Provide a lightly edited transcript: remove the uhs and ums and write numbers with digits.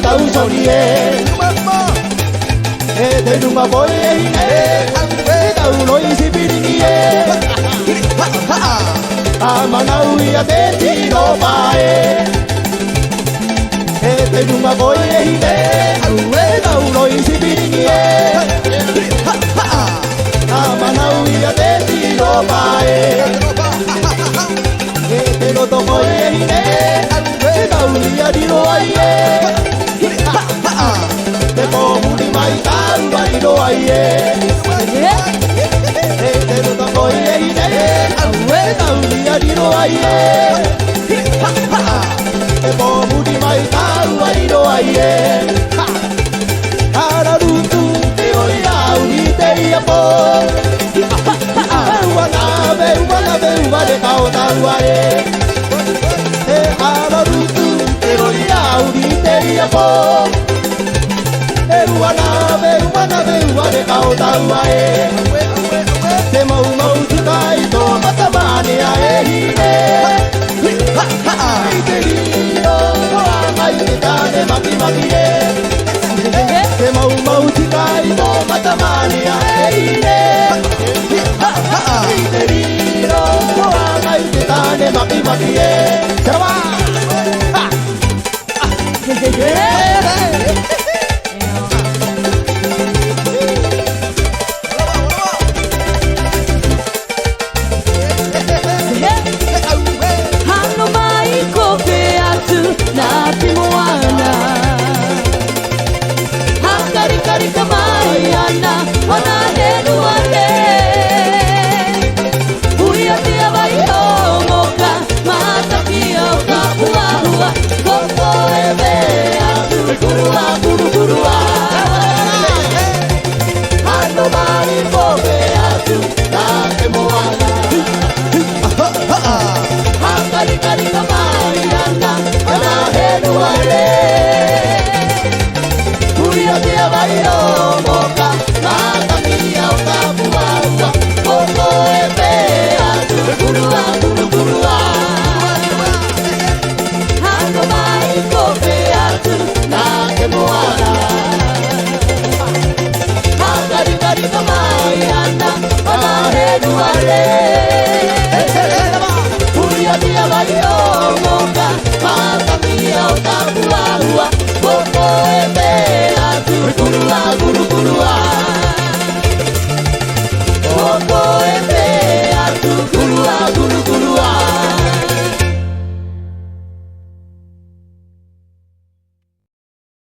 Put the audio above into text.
tau sorie te numa boy tau loi sipiringi amanau ia te tiro pae te numa boy tau loi sipiringi amanau ia te tiro pae te roto boy tau ia diro ai te pomuri mai tau ai do ai te roto boy tau ia diro ai te pomuri mai tau ai do ai ara rutu te oi au ni te ia po wana be de kau tau ai te ara rutu te oi au ni te ia po wana be de kau tau ai te mau tu kai to matamani ai te rio mai te tane maki te mau tu kai to matamani ai te rio mai te tane maki sarwa Nati moana Hakari kari kamaiana Wana henu ane Uia tia vai homoka Mata kia oka hua hua Koko ebe atu Kurua kuru kurua Hano mai kope atu Nati moana Hakari kari kamaiana Uia tia vai homoka Mata kia oka hua hua Koko ebe atu Kurua kuru kurua Hano mai kope atu Nake moana Hakari kari kamaiana Wana henu ale